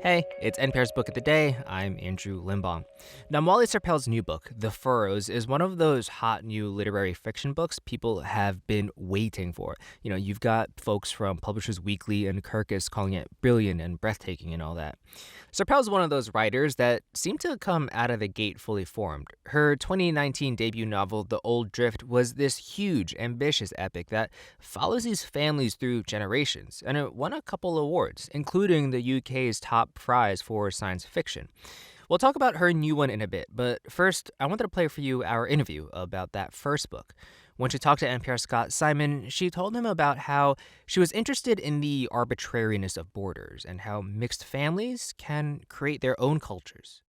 Hey, it's NPR's Book of the Day. I'm Andrew Limbaum. Namwali Serpell's new book, The Furrows, is one of those hot new literary fiction books people have been waiting for. You've got folks from Publishers Weekly and Kirkus calling it brilliant and breathtaking and all that. Serpell's one of those writers that seem to come out of the gate fully formed. Her 2019 debut novel, The Old Drift, was this huge, ambitious epic that follows these families through generations, and it won a couple awards, including the UK's top prize for science fiction. We'll talk about her new one in a bit, but first, I wanted to play for you our interview about that first book. When she talked to NPR's Scott Simon, she told him about how she was interested in the arbitrariness of borders and how mixed families can create their own cultures.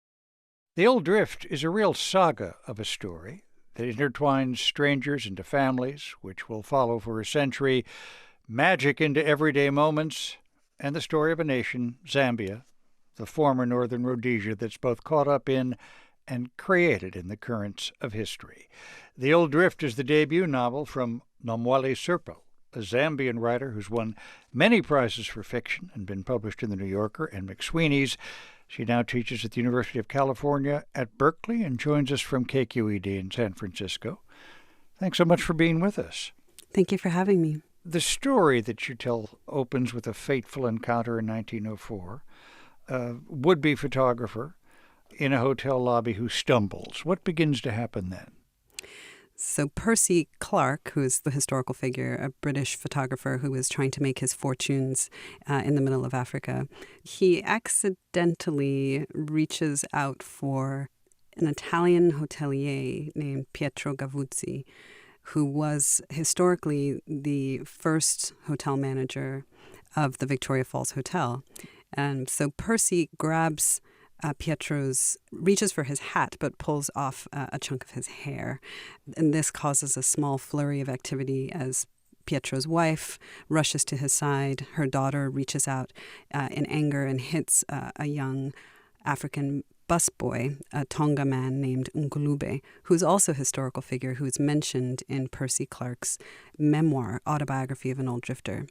The Old Drift is a real saga of a story that intertwines strangers into families, which will follow for a century, magic into everyday moments, and the story of a nation, Zambia, the former Northern Rhodesia that's both caught up in and created in the currents of history. The Old Drift is the debut novel from Namwali Serpell, a Zambian writer who's won many prizes for fiction and been published in The New Yorker and McSweeney's. She now teaches at the University of California at Berkeley and joins us from KQED in San Francisco. Thanks so much for being with us. Thank you for having me. The story that you tell opens with a fateful encounter in 1904. A would-be photographer in a hotel lobby who stumbles. What begins to happen then? So Percy Clarke, who is the historical figure, a British photographer who was trying to make his fortunes in the middle of Africa, he accidentally reaches out for an Italian hotelier named Pietro Gavuzzi, who was historically the first hotel manager of the Victoria Falls Hotel. And so Percy grabs reaches for his hat, but pulls off a chunk of his hair. And this causes a small flurry of activity as Pietro's wife rushes to his side. Her daughter reaches out in anger and hits a young African busboy, a Tonga man named Ngulube, who's also a historical figure who is mentioned in Percy Clarke's memoir, Autobiography of an Old Drifter.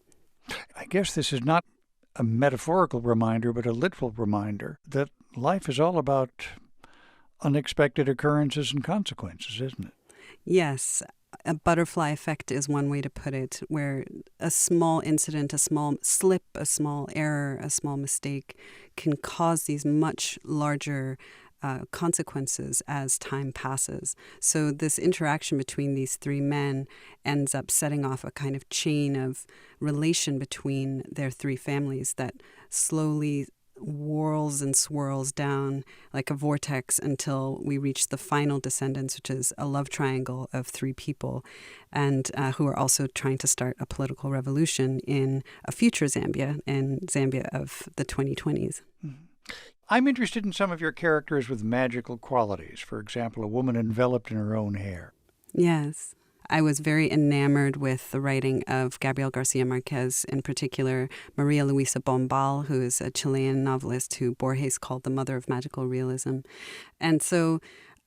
I guess this is not a metaphorical reminder, but a literal reminder that life is all about unexpected occurrences and consequences, isn't it? Yes. A butterfly effect is one way to put it, where a small incident, a small slip, a small error, a small mistake can cause these much larger consequences as time passes. So this interaction between these three men ends up setting off a kind of chain of relation between their three families that slowly whirls and swirls down like a vortex until we reach the final descendants, which is a love triangle of three people, and who are also trying to start a political revolution in a future Zambia, in Zambia of the 2020s. Mm-hmm. I'm interested in some of your characters with magical qualities. For example, a woman enveloped in her own hair. Yes. I was very enamored with the writing of Gabriel Garcia Marquez, in particular Maria Luisa Bombal, who is a Chilean novelist who Borges called the mother of magical realism. And so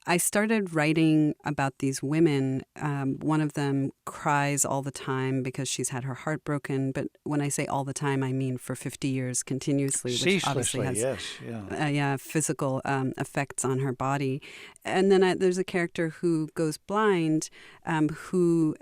I started writing about these women. One of them cries all the time because she's had her heart broken. But when I say all the time, I mean for 50 years continuously, which obviously has physical effects on her body. And then there's a character who goes blind, who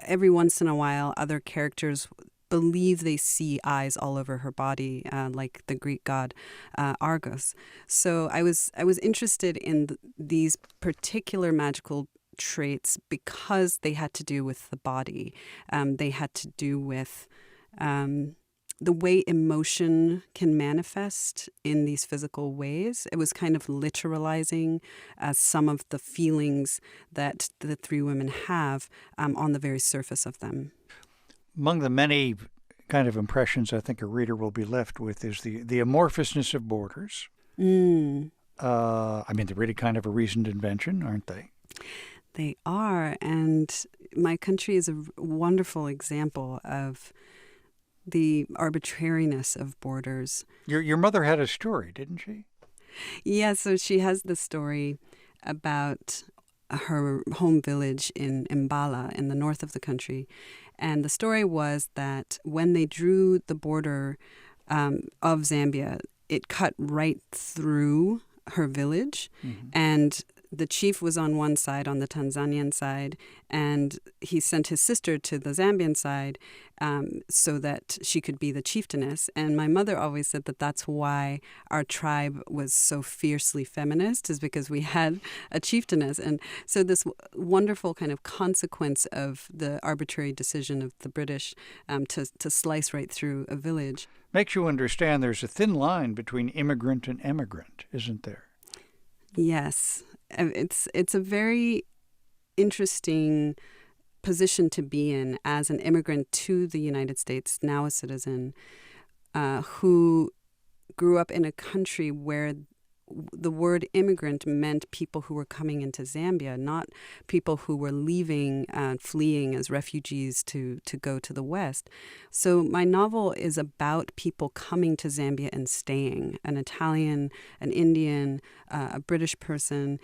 every once in a while other characters believe they see eyes all over her body, like the Greek god Argos. So I was interested in these particular magical traits because they had to do with the body. They had to do with the way emotion can manifest in these physical ways. It was kind of literalizing some of the feelings that the three women have on the very surface of them. Among the many kind of impressions I think a reader will be left with is the amorphousness of borders. They're really kind of a reasoned invention, aren't they? They are, and my country is a wonderful example of the arbitrariness of borders. Your mother had a story, didn't she? Yeah, so she has the story about her home village in Mbala in the north of the country. And the story was that when they drew the border of Zambia, it cut right through her village. Mhm. And the chief was on one side, on the Tanzanian side, and he sent his sister to the Zambian side so that she could be the chieftainess. And my mother always said that that's why our tribe was so fiercely feminist, is because we had a chieftainess. And so this wonderful kind of consequence of the arbitrary decision of the British to slice right through a village. Makes you understand there's a thin line between immigrant and emigrant, isn't there? Yes. It's a very interesting position to be in as an immigrant to the United States, now a citizen, who grew up in a country where the word immigrant meant people who were coming into Zambia, not people who were leaving, fleeing as refugees to go to the West. So my novel is about people coming to Zambia and staying. An Italian, an Indian, a British person,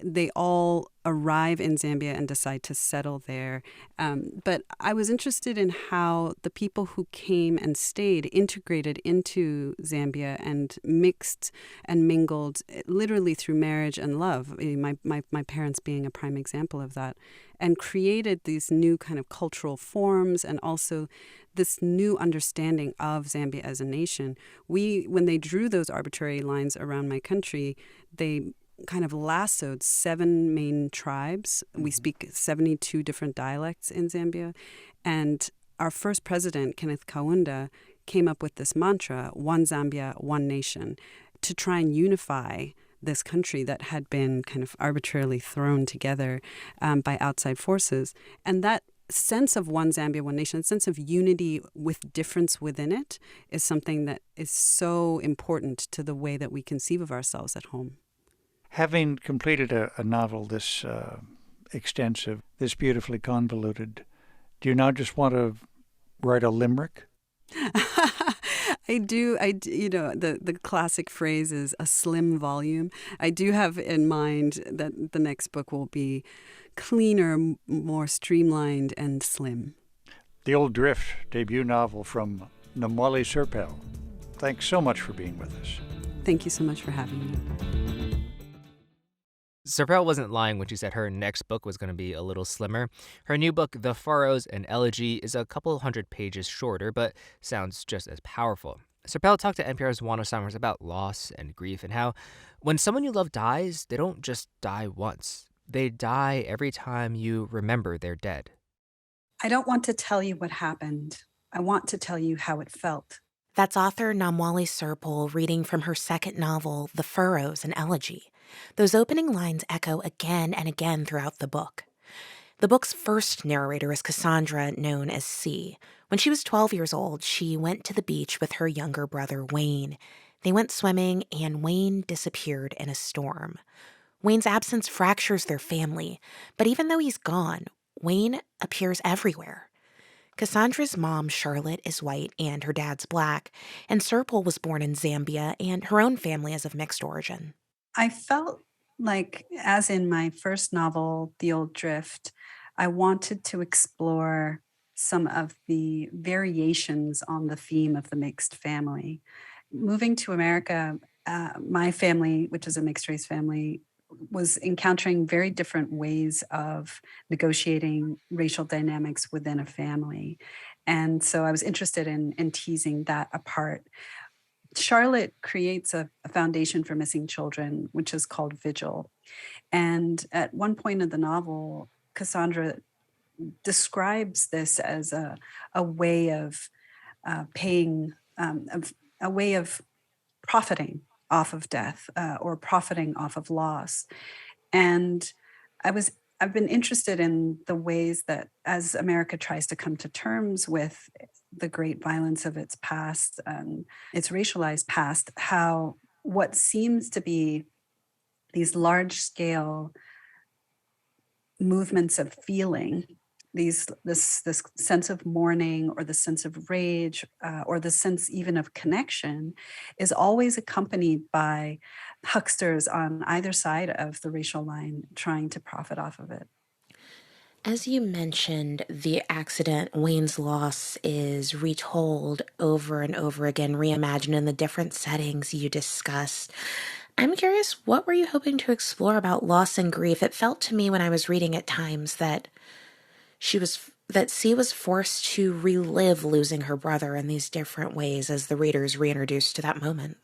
they all arrive in Zambia and decide to settle there. But I was interested in how the people who came and stayed integrated into Zambia and mixed and mingled literally through marriage and love. My parents being a prime example of that, and created these new kind of cultural forms and also this new understanding of Zambia as a nation. When they drew those arbitrary lines around my country, they kind of lassoed 7 main tribes. We speak 72 different dialects in Zambia. And our first president, Kenneth Kaunda, came up with this mantra, one Zambia, one nation, to try and unify this country that had been kind of arbitrarily thrown together by outside forces. And that sense of one Zambia, one nation, sense of unity with difference within it is something that is so important to the way that we conceive of ourselves at home. Having completed a novel this extensive, this beautifully convoluted, do you now just want to write a limerick? I do. The classic phrase is a slim volume. I do have in mind that the next book will be cleaner, more streamlined, and slim. The Old Drift, debut novel from Namwali Serpell. Thanks so much for being with us. Thank you so much for having me. Serpell wasn't lying when she said her next book was going to be a little slimmer. Her new book, The Furrows and Elegy, is a couple hundred pages shorter, but sounds just as powerful. Serpell talked to NPR's Juana about loss and grief and how when someone you love dies, they don't just die once. They die every time you remember they're dead. I don't want to tell you what happened. I want to tell you how it felt. That's author Namwali Serpell reading from her second novel, The Pharaohs and Elegy. Those opening lines echo again and again throughout the book. The book's first narrator is Cassandra, known as C. When she was 12 years old, she went to the beach with her younger brother, Wayne. They went swimming, and Wayne disappeared in a storm. Wayne's absence fractures their family, but even though he's gone, Wayne appears everywhere. Cassandra's mom, Charlotte, is white and her dad's black, and Serpell was born in Zambia, and her own family is of mixed origin. I felt like, as in my first novel, The Old Drift, I wanted to explore some of the variations on the theme of the mixed family. Moving to America, my family, which is a mixed race family, was encountering very different ways of negotiating racial dynamics within a family. And so I was interested in teasing that apart. Charlotte creates a foundation for missing children, which is called Vigil. And at one point in the novel, Cassandra describes this as a way of paying, a way of profiting off of death or profiting off of loss. And I've been interested in the ways that as America tries to come to terms with the great violence of its past and its racialized past, how what seems to be these large scale movements of feeling, this sense of mourning or the sense of rage or the sense even of connection is always accompanied by hucksters on either side of the racial line trying to profit off of it. As you mentioned, the accident, Wayne's loss, is retold over and over again, reimagined in the different settings you discussed. I'm curious, what were you hoping to explore about loss and grief? It felt to me when I was reading at times that C was forced to relive losing her brother in these different ways as the readers reintroduced to that moment.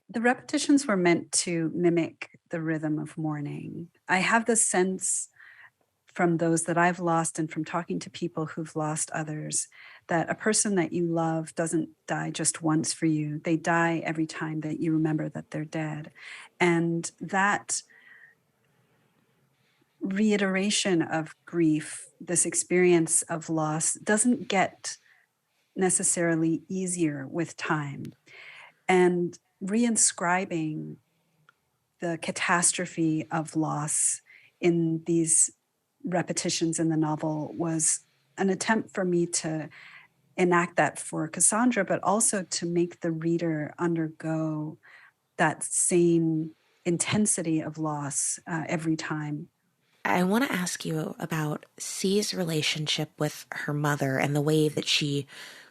The repetitions were meant to mimic the rhythm of mourning. I have the sense from those that I've lost and from talking to people who've lost others that a person that you love doesn't die just once for you. They die every time that you remember that they're dead. And that reiteration of grief, this experience of loss, doesn't get necessarily easier with time. And reinscribing the catastrophe of loss in these repetitions in the novel was an attempt for me to enact that for Cassandra, but also to make the reader undergo that same intensity of loss every time. I want to ask you about C's relationship with her mother and the way that she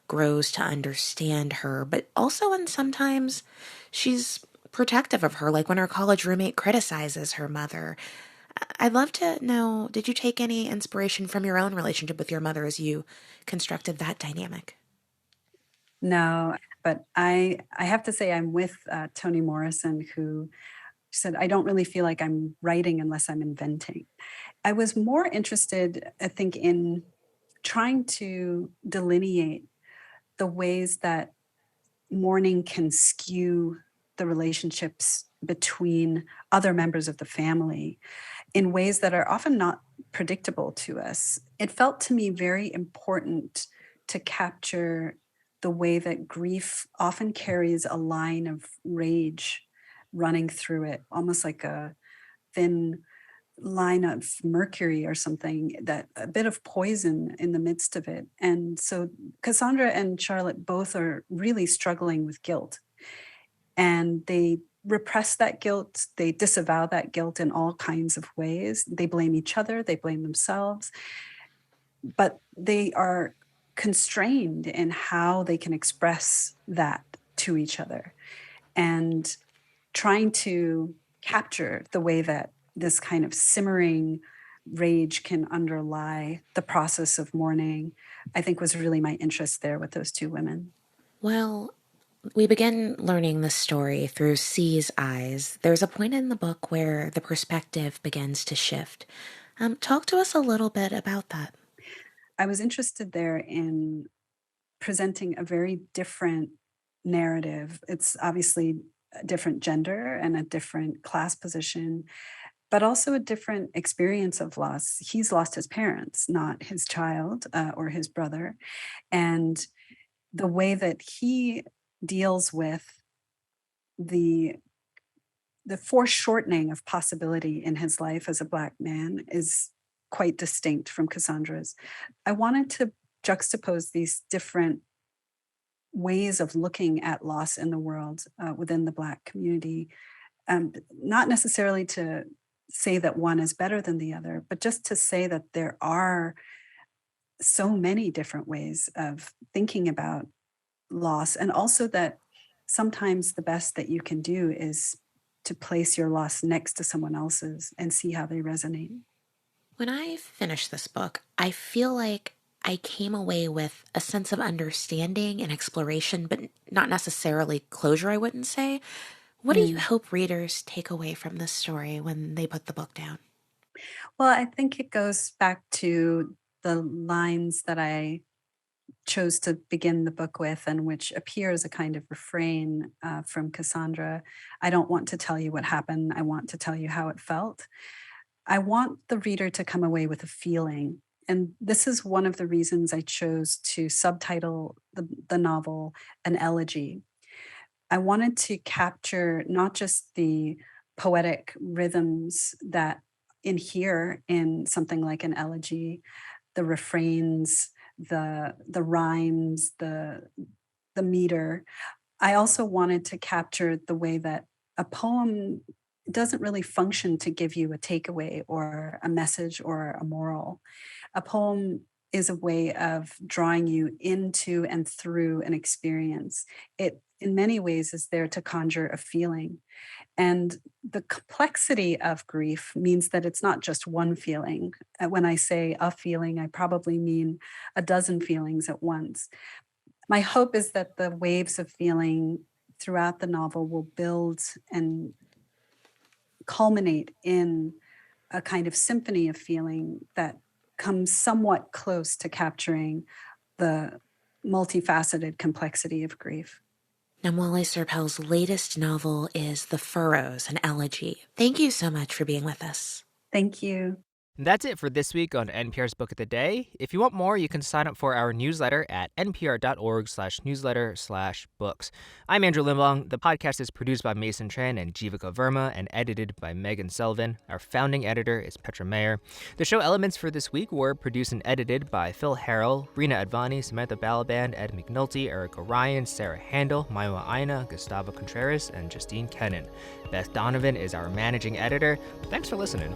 grows to understand her, but also, and sometimes she's protective of her, like when her college roommate criticizes her mother. I'd love to know, did you take any inspiration from your own relationship with your mother as you constructed that dynamic? No, but I have to say I'm with Toni Morrison, who said, I don't really feel like I'm writing unless I'm inventing. I was more interested, I think, in trying to delineate the ways that mourning can skew the relationships between other members of the family in ways that are often not predictable to us. It felt to me very important to capture the way that grief often carries a line of rage running through it, almost like a thin line of mercury or something, that a bit of poison in the midst of it. And so Cassandra and Charlotte both are really struggling with guilt, and they repress that guilt, they disavow that guilt in all kinds of ways. They blame each other, they blame themselves, but they are constrained in how they can express that to each other, and trying to capture the way that this kind of simmering rage can underlie the process of mourning, I think was really my interest there with those two women. Well, we begin learning the story through C's eyes. There's a point in the book where the perspective begins to shift. Talk to us a little bit about that. I was interested there in presenting a very different narrative. It's obviously a different gender and a different class position, but also a different experience of loss. He's lost his parents, not his child or his brother. And the way that he deals with the foreshortening of possibility in his life as a Black man is quite distinct from Cassandra's. I wanted to juxtapose these different ways of looking at loss in the world within the Black community, not necessarily to say that one is better than the other, but just to say that there are so many different ways of thinking about loss, and also that sometimes the best that you can do is to place your loss next to someone else's and see how they resonate. When I finished this book, I feel like I came away with a sense of understanding and exploration, but not necessarily closure, I wouldn't say. What do you Mm. hope readers take away from this story when they put the book down? Well, I think it goes back to the lines that I chose to begin the book with, and which appear as a kind of refrain from Cassandra. I don't want to tell you what happened. I want to tell you how it felt. I want the reader to come away with a feeling. And this is one of the reasons I chose to subtitle the novel An Elegy. I wanted to capture not just the poetic rhythms that inhere in something like an elegy, the refrains, the rhymes, the meter. I also wanted to capture the way that a poem it doesn't really function to give you a takeaway or a message or a moral. A poem is a way of drawing you into and through an experience. It, in many ways, is there to conjure a feeling. And the complexity of grief means that it's not just one feeling. When I say a feeling, I probably mean a dozen feelings at once. My hope is that the waves of feeling throughout the novel will build and culminate in a kind of symphony of feeling that comes somewhat close to capturing the multifaceted complexity of grief. Namwali Serpell's latest novel is The Furrows, an Elegy. Thank you so much for being with us. Thank you. And that's it for this week on NPR's Book of the Day. If you want more, you can sign up for our newsletter at npr.org/newsletter/books. I'm Andrew Limbong. The podcast is produced by Mason Tran and Jivika Verma and edited by Megan Sullivan. Our founding editor is Petra Mayer. The show elements for this week were produced and edited by Phil Harrell, Rina Advani, Samantha Balaban, Ed McNulty, Erica Ryan, Sarah Handel, Maiwa Aina, Gustavo Contreras, and Justine Kennan. Beth Donovan is our managing editor. Thanks for listening.